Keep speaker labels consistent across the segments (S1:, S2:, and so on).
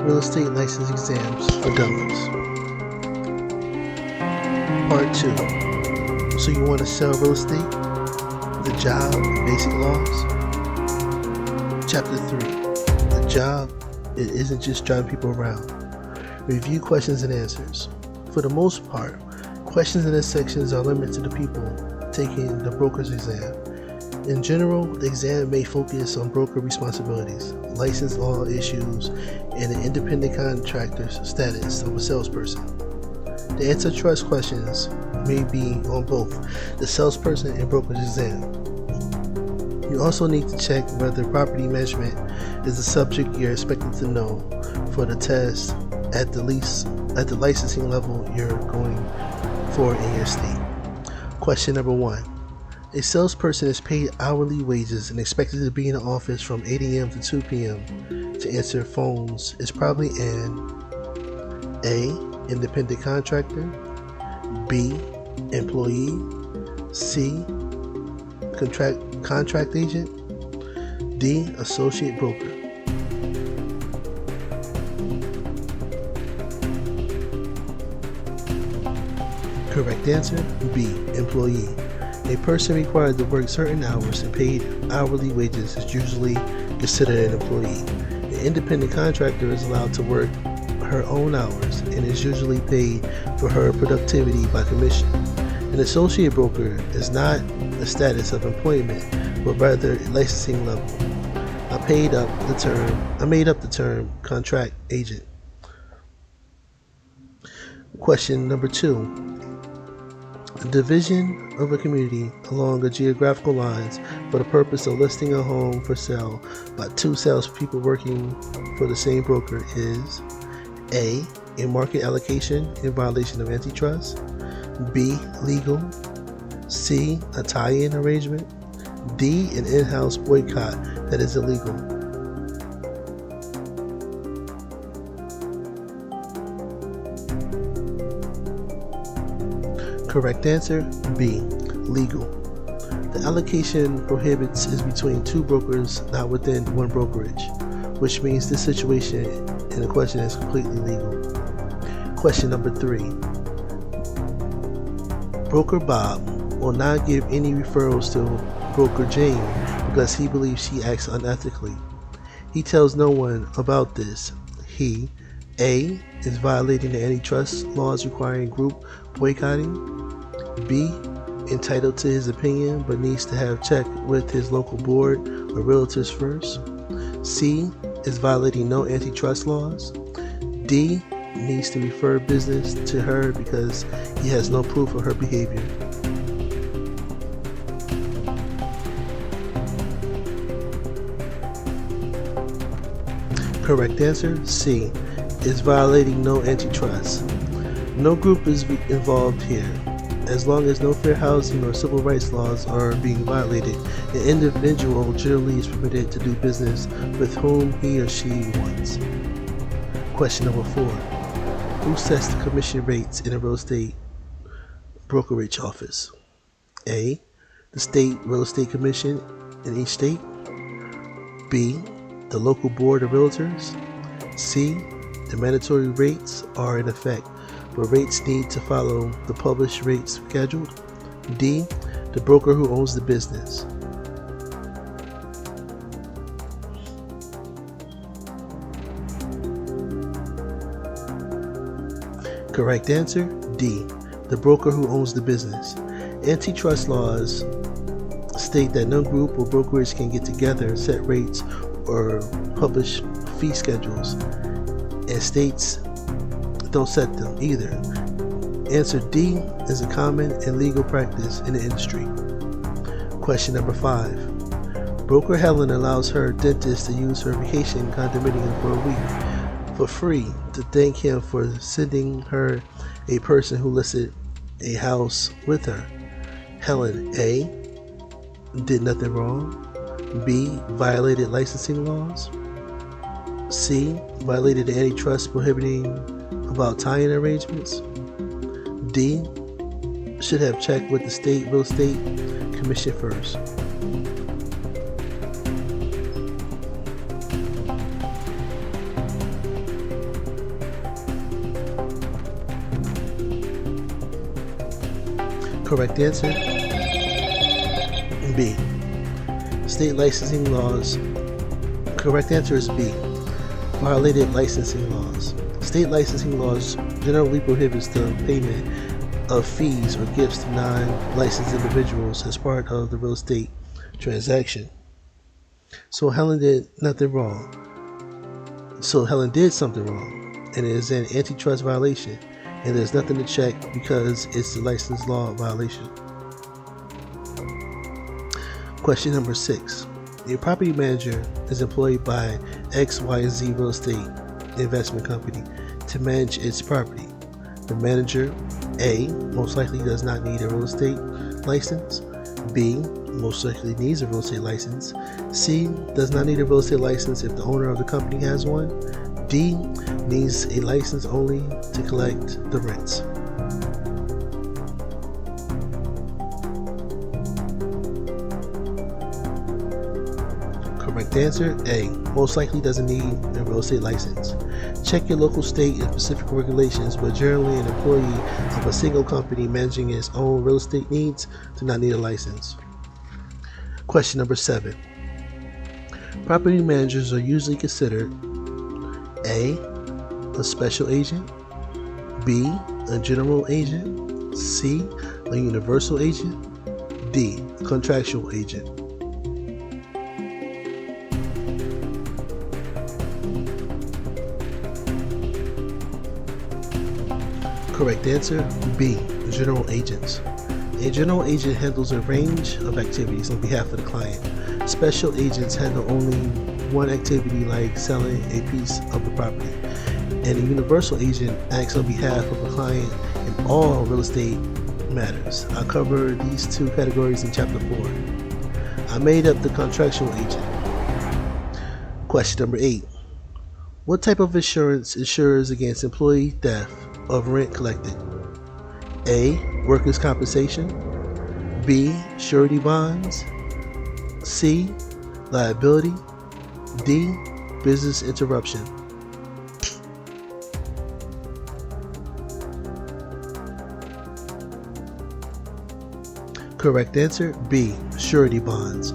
S1: Real estate license exams for dummies. Part 2. So you want to sell real estate? The job and basic laws? Chapter 3. The job, it isn't just driving people around. Review questions and answers. For the most part, questions in this section are limited to the people taking the broker's exam. In general, the exam may focus on broker responsibilities, license law issues, and the independent contractor's status of a salesperson. The antitrust questions may be on both the salesperson and broker's exam. You also need to check whether property management is the subject you're expected to know for the test at the licensing level you're going for in your state. Question number 1. A salesperson is paid hourly wages and expected to be in the office from 8 a.m. to 2 p.m. to answer phones is probably an A. Independent contractor, B. Employee, C. Contract agent, D. Associate broker. Correct answer, B. Employee. A person required to work certain hours and paid hourly wages is usually considered an employee. An independent contractor is allowed to work her own hours and is usually paid for her productivity by commission. An associate broker is not a status of employment, but rather a licensing level. I made up the term contract agent. Question number 2. The division of a community along a geographical lines for the purpose of listing a home for sale by two salespeople working for the same broker is A. A market allocation in violation of antitrust, B. Legal, C. A tie-in arrangement, D. An in-house boycott that is illegal. Correct answer, B. Legal. The allocation prohibits is between two brokers, not within one brokerage, which means this situation in the question is completely legal. Question number 3. Broker Bob will not give any referrals to Broker Jane because he believes she acts unethically. He tells no one about this. He, A. is violating the antitrust laws requiring group boycotting, B. entitled to his opinion but needs to have checked with his local board or realtors first, C. is violating no antitrust laws, D. needs to refer business to her because he has no proof of her behavior. Correct answer, C. is violating no antitrust. No group is involved here. As long as no fair housing or civil rights laws are being violated, an individual generally is permitted to do business with whom he or she wants. Question number 4. Who sets the commission rates in a real estate brokerage office? A. The state real estate commission in each state, B. the local board of realtors, C. the mandatory rates are in effect, but rates need to follow the published rates scheduled, D. the broker who owns the business. Correct answer, D. the broker who owns the business. Antitrust laws state that no group or brokerage can get together and set rates or publish fee schedules, and states don't set them either. Answer D is a common and legal practice in the industry. Question number 5. Broker Helen allows her dentist to use her vacation condominium for a week for free to thank him for sending her a person who listed a house with her. Helen A. did nothing wrong, B. violated licensing laws, C. violated the antitrust prohibiting about tie-in arrangements, D. should have checked with the state real estate commission first. Correct answer, B. State licensing laws. Correct answer is B. Violated licensing laws. State licensing laws generally prohibits the payment of fees or gifts to non-licensed individuals as part of the real estate transaction. So Helen did nothing wrong. So Helen did something wrong, and it is an antitrust violation, and there's nothing to check because it's a license law violation. Question number 6. A property manager is employed by X, Y, and Z real estate investment company to manage its property. The manager, A, most likely does not need a real estate license. B, most likely needs a real estate license. C, does not need a real estate license if the owner of the company has one. D, needs a license only to collect the rents. Correct answer, A, most likely doesn't need a real estate license. Check your local state and specific regulations, but generally an employee of a single company managing its own real estate needs do not need a license. Question number 7. Property managers are usually considered A, a special agent, B, a general agent, C, a universal agent, D, contractual agent. Correct answer, B, general agents. A general agent handles a range of activities on behalf of the client. Special agents handle only one activity, like selling a piece of the property. And a universal agent acts on behalf of a client in all real estate matters. I'll cover these two categories in chapter 4. I made up the contractual agent. Question number 8. What type of insurance insures against employee theft of rent collected? A, workers' compensation. B, surety bonds. C, liability. D, business interruption. Correct answer, B, surety bonds.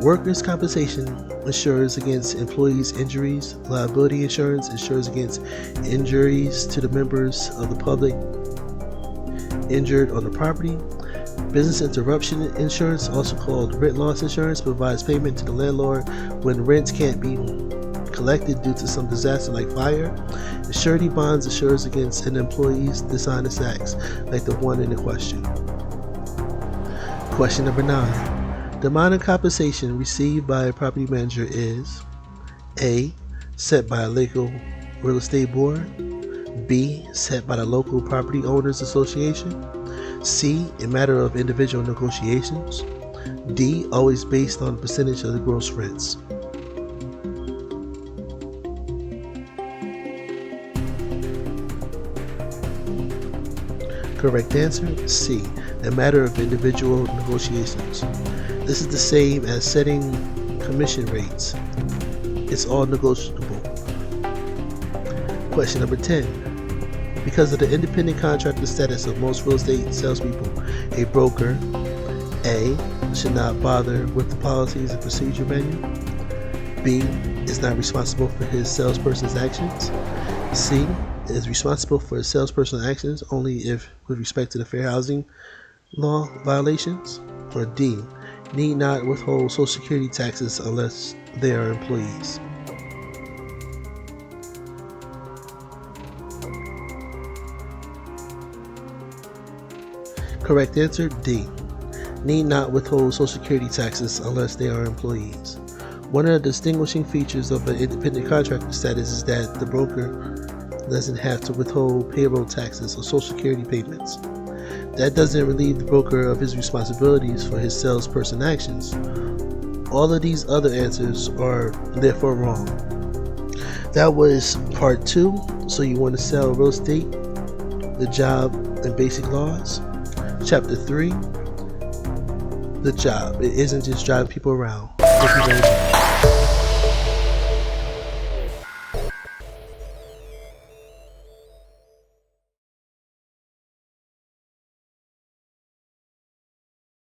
S1: Workers' compensation insures against employees' injuries. Liability insurance insures against injuries to the members of the public injured on the property. Business interruption insurance, also called rent loss insurance, provides payment to the landlord when rents can't be collected due to some disaster like fire. And surety bonds insures against an employee's dishonest acts, like the one in the question. Question number 9. The amount of compensation received by a property manager is A, set by a local real estate board. B, set by the local property owners association. C, a matter of individual negotiations. D, always based on a percentage of the gross rents. Correct answer, C, a matter of individual negotiations. This is the same as setting commission rates. It's all negotiable. Question number 10. Because of the independent contractor status of most real estate salespeople, a broker, A, should not bother with the policies and procedure manual. B, is not responsible for his salesperson's actions. C, is responsible for his salesperson's actions only if with respect to the fair housing law violations. Or D, need not withhold Social Security taxes unless they are employees. Correct answer, D, need not withhold Social Security taxes unless they are employees. One of the distinguishing features of an independent contractor status is that the broker doesn't have to withhold payroll taxes or Social Security payments. That doesn't relieve the broker of his responsibilities for his salesperson actions. All of these other answers are therefore wrong. That was part 2. So you want to sell real estate, the job and basic laws. Chapter 3, the job. It isn't just driving people around. Thank you very much.